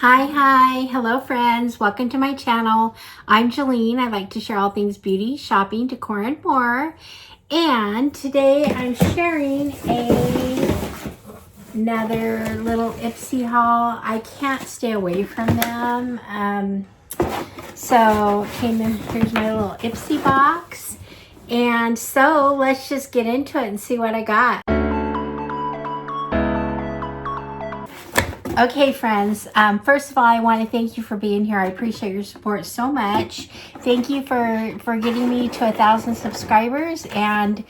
Hi, hello friends, welcome to my channel. I'm Jolene. I like to share all things beauty, shopping, decor, and more. And today I'm sharing another little Ipsy haul. I can't stay away from them. So came in, here's my little Ipsy box. And so let's just get into it and see what I got. Okay, friends, first of all, I want to thank you for being here. I appreciate your support so much. Thank you for getting me to 1,000 subscribers, and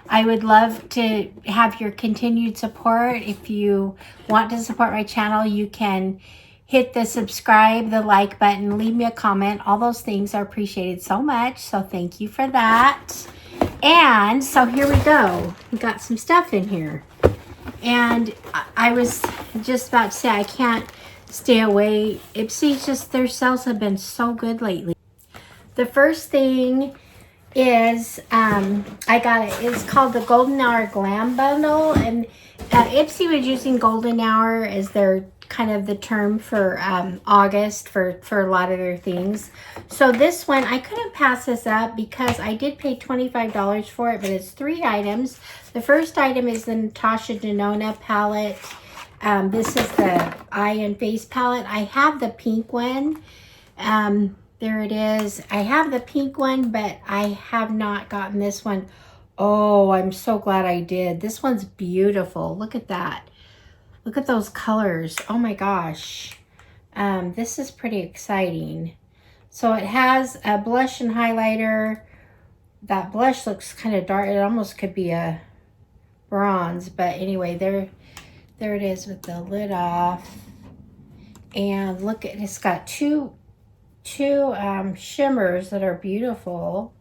I would love to have your continued support. If you want to support my channel, you can hit the subscribe, the like button, leave me a comment. All those things are appreciated so much, so thank you for that. And so here we go. We got some stuff in here. And I was just about to say I can't stay away. Ipsy's just, their sales have been so good lately. The first thing is I got it. It's called the Golden Hour Glam Bundle, and Ipsy was using Golden Hour as their kind of the term for August for a lot of their things. So this one, I couldn't pass this up because I did pay $25 for it, but it's 3 items. The first item is the Natasha Denona palette. This is the eye and face palette. I have the pink one. There it is. I have the pink one, but I have not gotten this one. Oh, I'm so glad I did. This one's beautiful. Look at that. Look at those colors. Oh my gosh. This is pretty exciting. So it has a blush and highlighter. That blush looks kind of dark. It almost could be a bronze, but anyway, there it is with the lid off. And look at, it's got two shimmers that are beautiful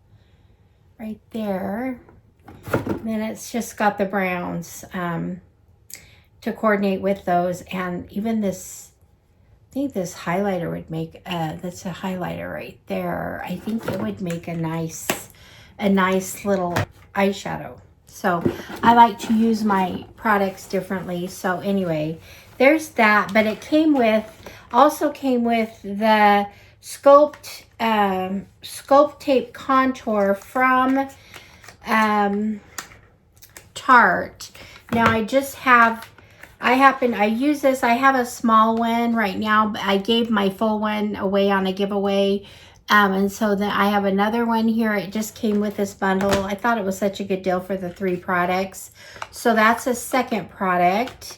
right there. And then it's just got the browns to coordinate with those. And even this, I think this highlighter would make that's a highlighter right there. I think it would make a nice little eyeshadow. So I like to use my products differently. So anyway, there's that. But it came with, also came with the Sculpt Tape Contour from Tarte. Now I just have, I use this, I have a small one right now, but I gave my full one away on a giveaway. And so then I have another one here. It just came with this bundle. I thought it was such a good deal for the 3 products. So that's a second product.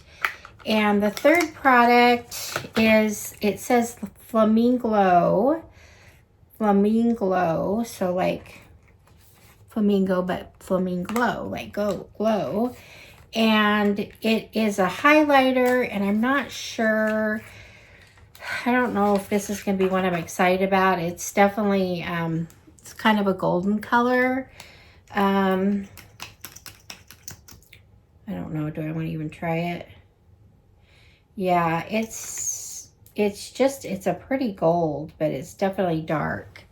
And the third product is, it says Flamingo. Flamingo. So like flamingo, but flamingo, like glow. And it is a highlighter, and I'm not sure, I don't know if this is going to be one I'm excited about. It's definitely, it's kind of a golden color. I don't know, do I want to even try it? Yeah, it's a pretty gold, but it's definitely dark.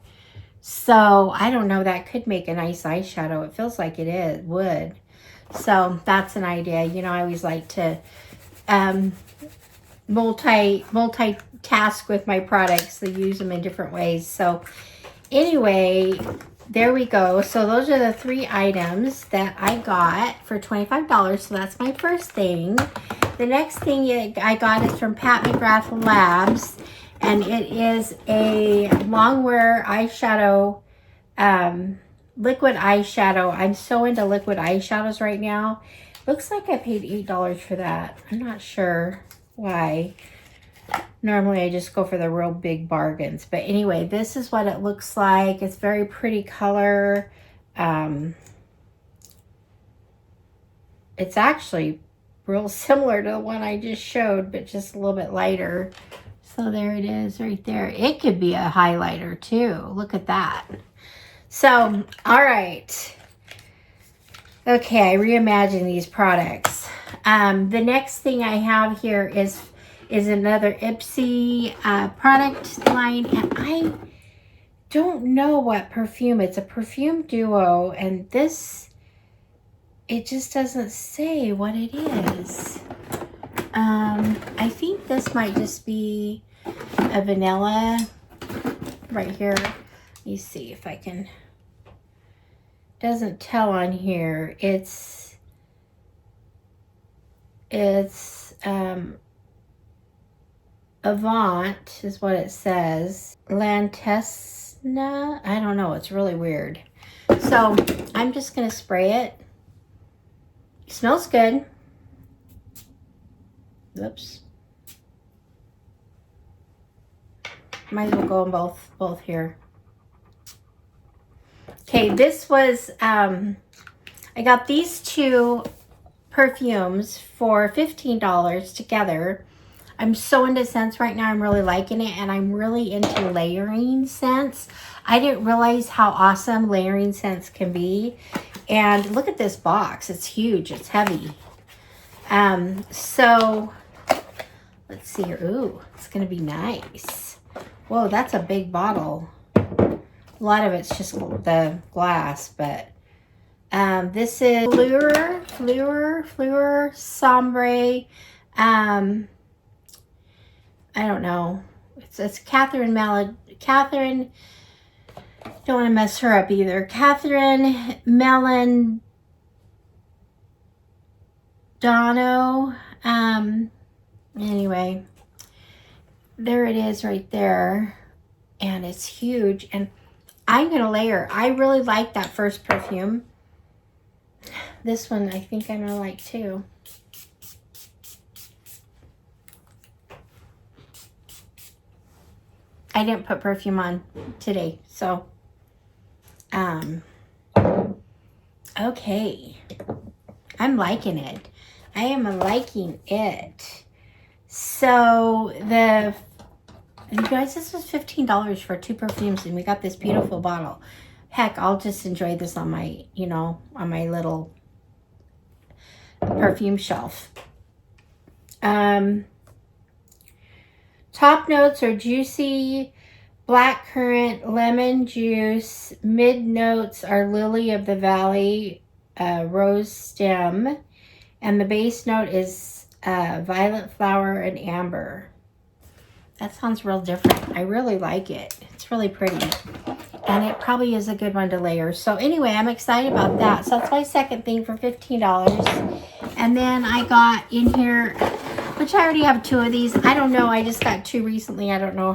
So I don't know, that could make a nice eyeshadow. It feels like it would. So that's an idea. You know, I always like to multitask with my products, to use them in different ways. So anyway, there we go. So those are the 3 items that I got for $25. So that's my first thing. The next thing I got is from Pat McGrath Labs, and it is a longwear eyeshadow, liquid eyeshadow. I'm so into liquid eyeshadows right now. Looks like I paid $8 for that. I'm not sure why. Normally I just go for the real big bargains. But anyway, this is what it looks like. It's very pretty color. It's actually real similar to the one I just showed, but just a little bit lighter. So there it is right there. It could be a highlighter too. Look at that. So, all right. Okay, I reimagine these products. The next thing I have here is another Ipsy product line, and I don't know what perfume. It's a perfume duo, and this, it just doesn't say what it is. I think this might just be a vanilla right here. Let me see if I can. Doesn't tell on here. It's Avant is what it says. Lantesna? I don't know. It's really weird. So I'm just going to spray it. It smells good. Oops. Might as well go in both here. Okay, this was, I got these two perfumes for $15 together. I'm so into scents right now. I'm really liking it, and I'm really into layering scents. I didn't realize how awesome layering scents can be. And look at this box. It's huge. It's heavy. So let's see here. Ooh, it's going to be nice. Whoa, that's a big bottle. A lot of it's just the glass, but this is Fleur Sombre. I don't know. It's Catherine, don't want to mess her up either. Catherine Melandano. Anyway, there it is right there. And it's huge. And I'm going to layer. I really like that first perfume. This one I think I'm going to like too. I didn't put perfume on today, so okay. I'm liking it. I am liking it. So you guys, this was $15 for 2 perfumes, and we got this beautiful bottle. Heck, I'll just enjoy this on my, on my little perfume shelf. Top notes are juicy, blackcurrant, lemon juice. Mid notes are lily of the valley, rose stem. And the base note is violet flower and amber. That sounds real different. I really like it. It's really pretty. And it probably is a good one to layer. So anyway, I'm excited about that. So that's my second thing for $15. And then I got in here, which I already have 2 of these. I don't know. I just got 2 recently. I don't know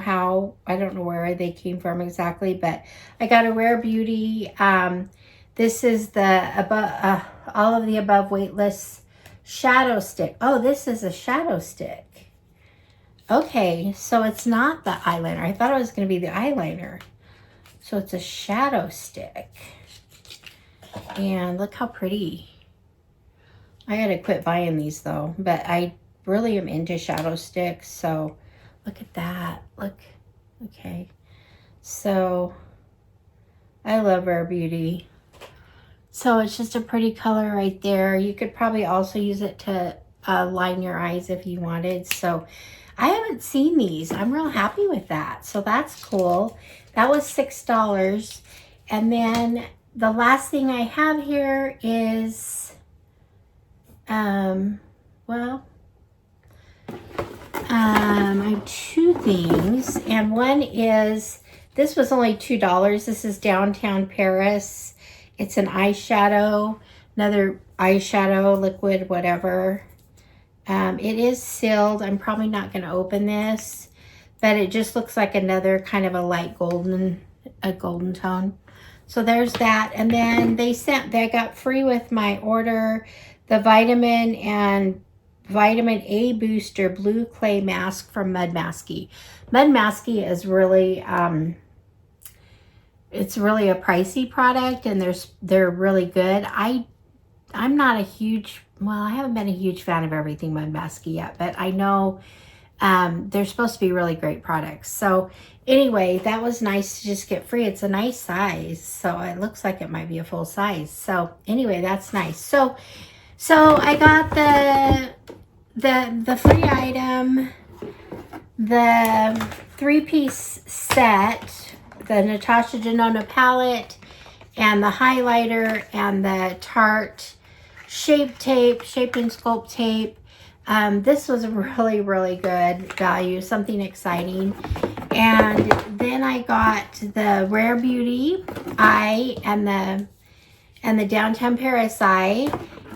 where they came from exactly. But I got a Rare Beauty. This is the all of the above weightless shadow stick. Oh, this is a shadow stick. Okay, so it's not the eyeliner. I thought it was going to be the eyeliner. So it's a shadow stick. And look how pretty. I got to quit buying these though. But I really am into shadow sticks. So look at that. Look. Okay. So I love Rare Beauty. So it's just a pretty color right there. You could probably also use it to line your eyes if you wanted. So I haven't seen these. I'm real happy with that. So that's cool. That was $6. And then the last thing I have here is, I have 2 things. And one is, this was only $2. This is Downtown Paris. It's an eyeshadow, another eyeshadow, liquid, whatever. It is sealed. I'm probably not going to open this, but it just looks like another kind of a light golden tone. So there's that. And then they got free with my order the vitamin A booster blue clay mask from Mud Masky. Mud Masky is really it's really a pricey product, and they're really good. I'm not a huge, I haven't been a huge fan of everything Mud Masky yet, but I know they're supposed to be really great products. So anyway, that was nice to just get free. It's a nice size, so it looks like it might be a full size. So anyway, that's nice. So I got the free item, the 3-piece set, the Natasha Denona palette, and the highlighter, and the Tarte shape and sculpt tape, This was really, really good value, something exciting. And then I got the Rare Beauty eye and the Downtown Paris eye.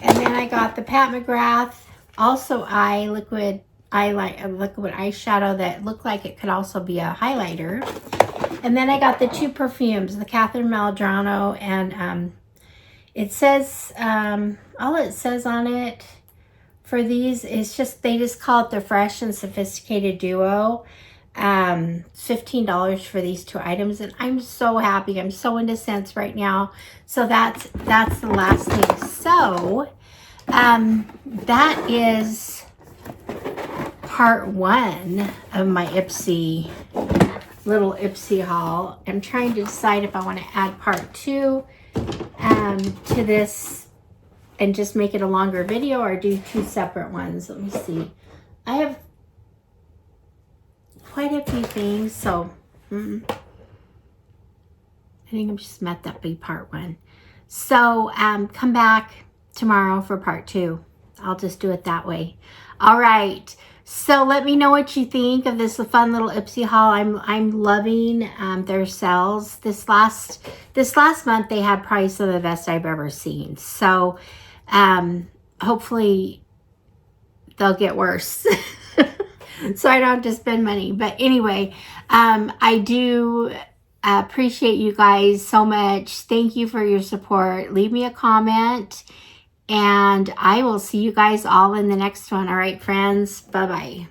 And then I got the Pat McGrath also eye liquid eyeshadow that looked like it could also be a highlighter. And then I got the 2 perfumes, the Catherine Maldrano, and it says, all it says on it for these is just, they just call it the Fresh and Sophisticated Duo. $15 for these 2 items, and I'm so happy. I'm so into scents right now. So that's the last thing. So that is part 1 of my little Ipsy haul. I'm trying to decide if I want to add part 2 to this and just make it a longer video, or do 2 separate ones. Let me see. I have quite a few things, so I think I'm just let that be part 1. So come back tomorrow for part 2. I'll just do it that way. All right. So let me know what you think of this fun little Ipsy haul. I'm loving their sales. This last month they had probably some of the best I've ever seen. So hopefully they'll get worse. So I don't have to spend money. But anyway, I do appreciate you guys so much. Thank you for your support. Leave me a comment, and I will see you guys all in the next one. All right, friends. Bye-bye.